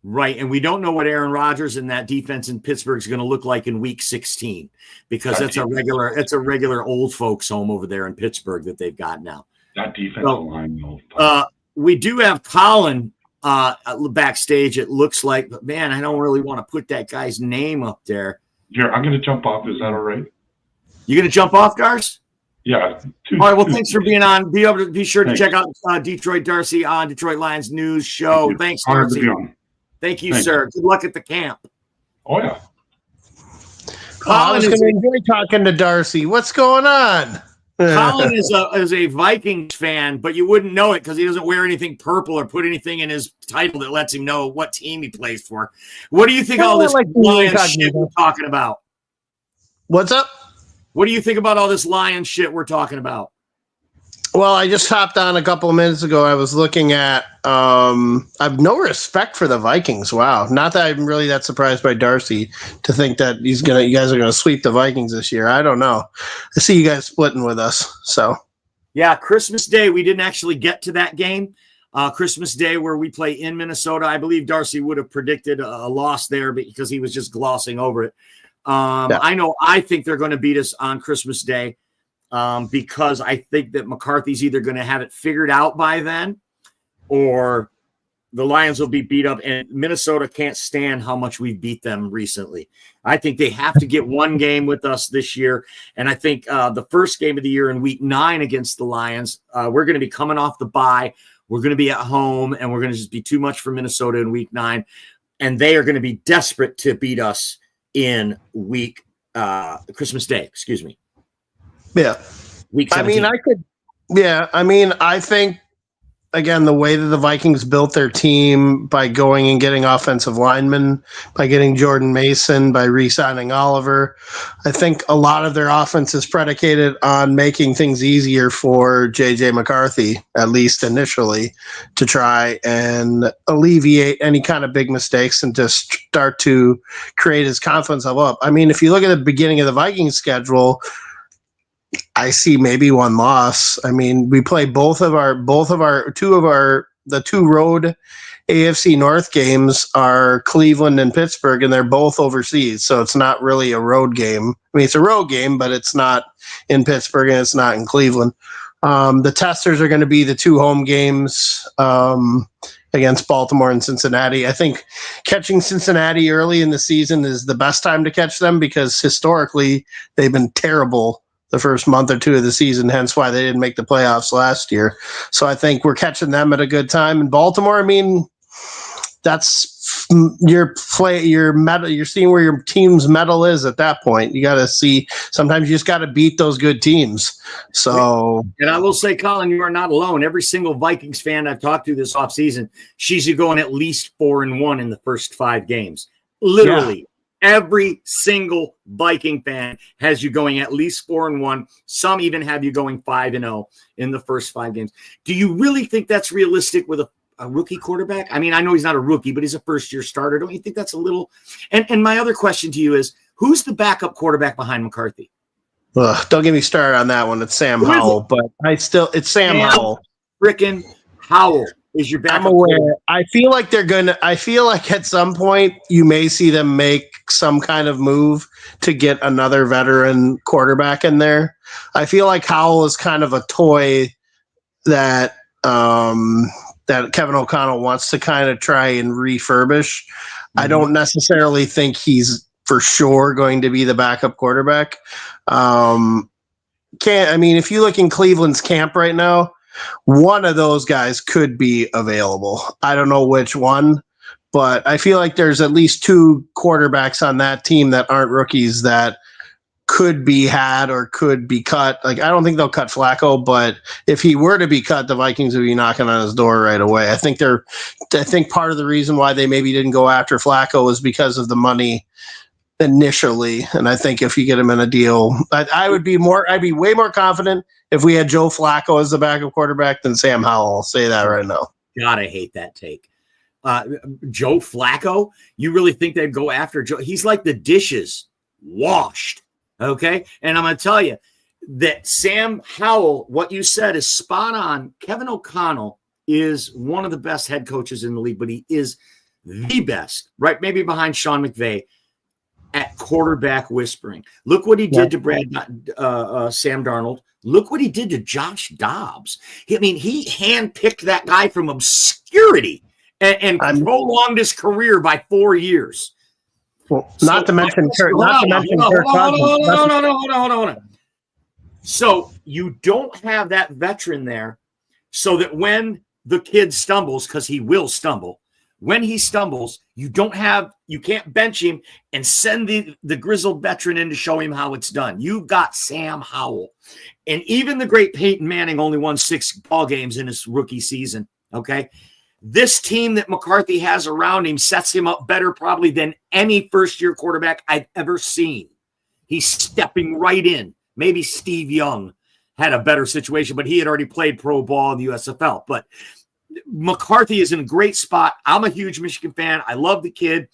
Right, and we don't know what Aaron Rodgers and that defense in Pittsburgh is going to look like in Week 16 because it's a regular old folks home over there in Pittsburgh that they've got now. That defensive line, we do have Colin backstage. It looks like, but man, I don't really want to put that guy's name up there. Here, I'm going to jump off. Is that all right? You going to jump off, Gars? Yeah. All right. Well, thanks for being on. Be sure to check out Detroit Darcy on Detroit Lions News Show. Thanks, Darcy. Thank you, sir. Good luck at the camp. Oh, yeah. I was going to enjoy talking to Darcy. What's going on? Colin is a Vikings fan, but you wouldn't know it because he doesn't wear anything purple or put anything in his title that lets him know what team he plays for. What do you think all this Lions shit we're talking about? What's up? What do you think about all this Lions shit we're talking about? Well, I just hopped on a couple of minutes ago. I was looking at I have no respect for the Vikings. Wow. Not that I'm really that surprised by Darcy to think that you guys are gonna sweep the Vikings this year. I don't know. I see you guys splitting with us. So yeah, Christmas Day, we didn't actually get to that game. Christmas Day where we play in Minnesota. I believe Darcy would have predicted a loss there because he was just glossing over it. I think they're going to beat us on Christmas Day. Because I think that McCarthy's either going to have it figured out by then or the Lions will be beat up, and Minnesota can't stand how much we beat them recently. I think they have to get one game with us this year, and I think the first game of the year in Week 9 against the Lions, we're going to be coming off the bye. We're going to be at home, and we're going to just be too much for Minnesota in Week 9, and they are going to be desperate to beat us in Christmas Day, excuse me. Yeah. Week 17. I think, again, the way that the Vikings built their team by going and getting offensive linemen, by getting Jordan Mason, by re-signing Oliver, I think a lot of their offense is predicated on making things easier for J.J. McCarthy, at least initially, to try and alleviate any kind of big mistakes and just start to create his confidence level up. I mean, if you look at the beginning of the Vikings schedule, I see maybe one loss. I mean, we play the two road AFC North games are Cleveland and Pittsburgh, and they're both overseas. So it's not really a road game. I mean, it's a road game, but it's not in Pittsburgh and it's not in Cleveland. The testers are going to be the two home games against Baltimore and Cincinnati. I think catching Cincinnati early in the season is the best time to catch them because historically they've been terrible the first month or two of the season, hence why they didn't make the playoffs last year. So I think we're catching them at a good time. In Baltimore, I mean, that's you're seeing where your team's mettle is at that point. You got to see, sometimes you just got to beat those good teams. So, and I will say, Colin, you are not alone. Every single Vikings fan I've talked to this offseason, she's going at least 4-1 in the first 5 games. Literally. Yeah. Every single Viking fan has you going at least 4-1. Some even have you going 5-0 in the first 5 games. Do you really think that's realistic with a rookie quarterback? I mean, I know he's not a rookie, but he's a first-year starter. Don't you think that's a little? And my other question to you is, who's the backup quarterback behind McCarthy? Don't get me started on that one. It's Sam Howell, but it's Sam Howell. Frickin' Howell is your backup. I'm aware. I feel like at some point you may see them make some kind of move to get another veteran quarterback in there. I feel like Howell is kind of a toy that Kevin O'Connell wants to kind of try and refurbish. I don't necessarily think he's for sure going to be the backup quarterback. If you look in Cleveland's camp right now, one of those guys could be available. I don't know which one, but I feel like there's at least two quarterbacks on that team that aren't rookies that could be had or could be cut. Like, I don't think they'll cut Flacco, but if he were to be cut, the Vikings would be knocking on his door right away. I think part of the reason why they maybe didn't go after Flacco was because of the money initially. And I think if you get him in a deal, I'd be way more confident if we had Joe Flacco as the backup quarterback than Sam Howell. I'll say that right now. God, I hate that take. Joe Flacco? You really think they'd go after Joe? He's like the dishes washed. Okay. And I'm going to tell you that Sam Howell, what you said is spot on. Kevin O'Connell is one of the best head coaches in the league, but he is the best, right? Maybe behind Sean McVay at quarterback whispering. Look what he did to Sam Darnold. Look what he did to Josh Dobbs. He handpicked that guy from obscurity and prolonged his career by 4 years. Well, not to mention Kirk Cousins. Hold on. So you don't have that veteran there, so that when the kid stumbles, because he will stumble, when he stumbles, you can't bench him and send the grizzled veteran in to show him how it's done. You've got Sam Howell. And even the great Peyton Manning only won 6 ball games in his rookie season. Okay. This team that McCarthy has around him sets him up better probably than any first-year quarterback I've ever seen. He's stepping right in. Maybe Steve Young had a better situation, but he had already played pro ball in the USFL. But McCarthy is in a great spot. I'm a huge Michigan fan. I love the kid,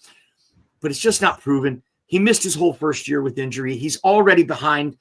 but it's just not proven. He missed his whole first year with injury. He's already behind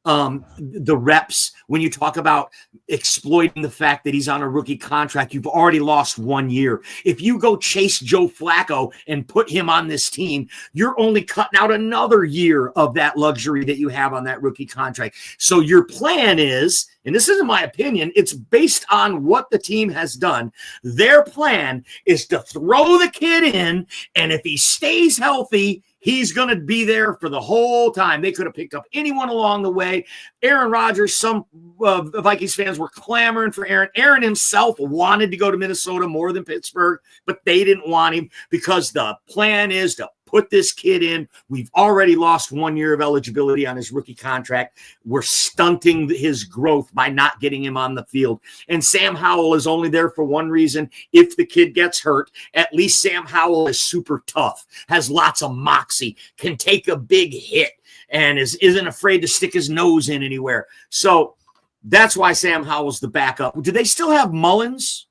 the reps. When you talk about exploiting the fact that he's on a rookie contract, you've already lost 1 year. If you go chase Joe Flacco and put him on this team, you're only cutting out another year of that luxury that you have on that rookie contract. So your plan is, and this isn't my opinion, it's based on what the team has done. Their plan is to throw the kid in, and if he stays healthy, he's going to be there for the whole time. They could have picked up anyone along the way. Aaron Rodgers, some Vikings fans were clamoring for Aaron. Aaron himself wanted to go to Minnesota more than Pittsburgh, but they didn't want him because the plan is to put this kid in. We've already lost 1 year of eligibility on his rookie contract. We're stunting his growth by not getting him on the field. And Sam Howell is only there for one reason. If the kid gets hurt, at least Sam Howell is super tough, has lots of moxie, can take a big hit, and isn't afraid to stick his nose in anywhere. So that's why Sam Howell's the backup. Do they still have Mullins?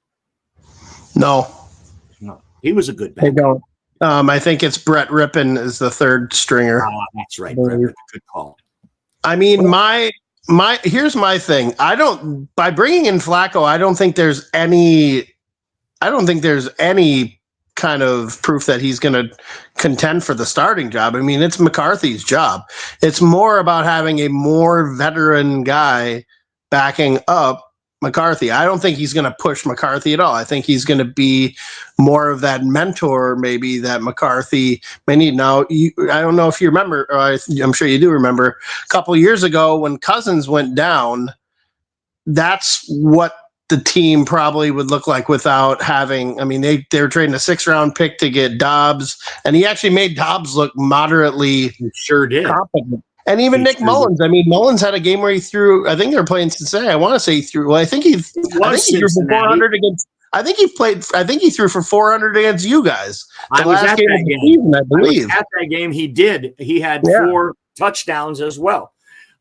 No. He was a good backup. They don't. I think it's Brett Rippon is the third stringer. That's right. Brett Rippon. Good call. I mean, here's my thing. By bringing in Flacco, I don't think there's any kind of proof that he's going to contend for the starting job. I mean, it's McCarthy's job. It's more about having a more veteran guy backing up McCarthy. I don't think he's going to push McCarthy at all. I think he's going to be more of that mentor, maybe, that McCarthy may need. Now, I don't know if you remember, or I'm sure you do remember, a couple of years ago when Cousins went down, that's what the team probably would look like without having, they were trading a 6th-round pick to get Dobbs, and he actually made Dobbs look moderately sure did. competent. And even Nick Mullins. I mean, Mullins had a game where he threw, I think they were playing Cincinnati. I want to say he threw, I think he threw for 400 against, I think he threw for 400 against you guys. I was at that game. I believe. At that game, he did. He had 4 touchdowns as well.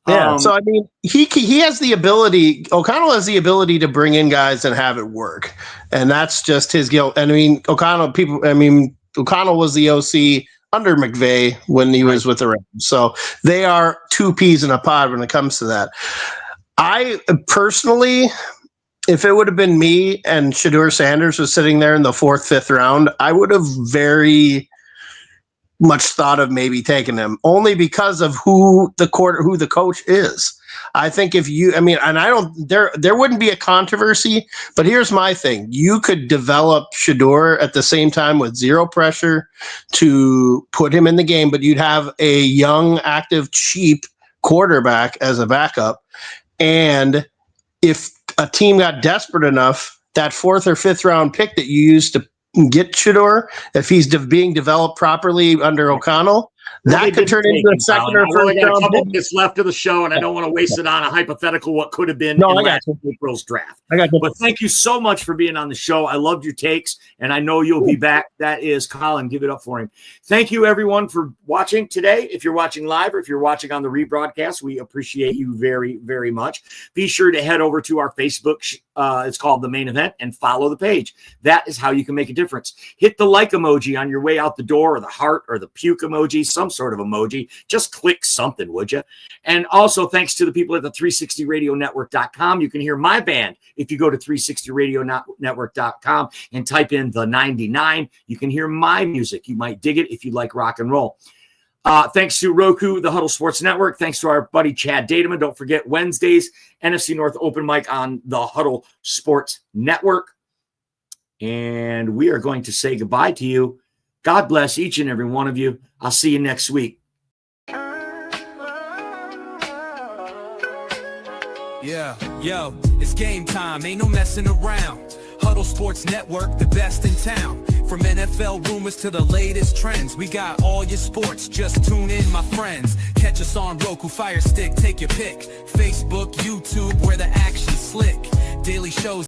Yeah. So I mean, he has the ability. O'Connell has the ability to bring in guys and have it work, and that's just his guilt. And I mean, O'Connell was the OC under McVay when he was with the Rams. So they are two peas in a pod when it comes to that. I personally, if it would have been me and Shedeur Sanders was sitting there in the 4th, 5th round, I would have very much thought of maybe taking him, only because of who the coach is. I think there wouldn't be a controversy, but here's my thing. You could develop Shedeur at the same time with zero pressure to put him in the game, but you'd have a young, active, cheap quarterback as a backup. And if a team got desperate enough, that 4th or 5th round pick that you used to get Shedeur, if he's being developed properly under O'Connell, that could turn into a second or first round. I got a couple minutes left of the show, and I don't want to waste it on a hypothetical what could have been in last April's draft. But thank you so much for being on the show. I loved your takes, and I know you'll be back. That is Colin. Give it up for him. Thank you, everyone, for watching today. If you're watching live or if you're watching on the rebroadcast, we appreciate you very, very much. Be sure to head over to our Facebook. It's called The Main Event, and follow the page. That is how you can make a difference. Hit the like emoji on your way out the door, or the heart, or the puke emoji, some sort of emoji. Just click something, would you? And also, thanks to the people at the 360radionetwork.com. You can hear my band if you go to 360radionetwork.com and type in the 99. You can hear my music. You might dig it if you like rock and roll. Thanks to Roku, the Huddle Sports Network. Thanks to our buddy Chad Dademan. Don't forget Wednesdays, NFC North Open Mic on the Huddle Sports Network. And we are going to say goodbye to you. God bless each and every one of you. I'll see you next week. Yeah, yo, it's game time. Ain't no messing around. Huddle Sports Network, the best in town. From NFL rumors to the latest trends, we got all your sports. Just tune in, my friends. Catch us on Roku, Fire Stick, take your pick. Facebook, YouTube, where the action's slick. Daily shows.